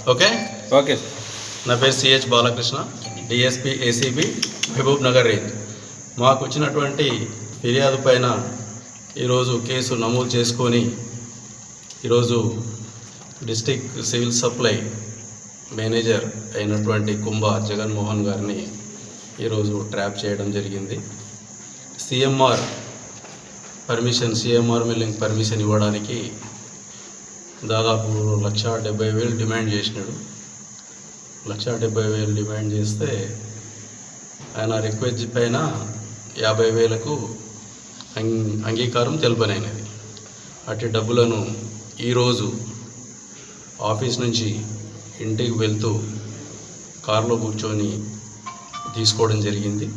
Okay okay sir. నా పేరు CH Balakrishna, DSP ACB Mahabubnagar range. మాకు వచ్చినటువంటి ఫిర్యాదు పైన ఈరోజు కేసు నమోదు చేసుకొని ఈరోజు డిస్టిక్ సివిల్ సప్లై మేనేజర్ అయినటువంటి కుంభ జగన్మోహన్ గారిని ఈరోజు ట్రాప్ చేయడం జరిగింది. సిఎంఆర్ మిల్లింగ్ పర్మిషన్ ఇవ్వడానికి దాదాపు 1,70,000 డిమాండ్ చేసినాడు. 1,70,000 డిమాండ్ చేస్తే ఆయన రిక్వెస్ట్ పైన 50,000కు అంగీకారం తెలుపనైనది. అట్టి డబ్బులను ఈరోజు ఆఫీస్ నుంచి ఇంటికి వెళ్తూ కారులో కూర్చొని తీసుకోవడం జరిగింది.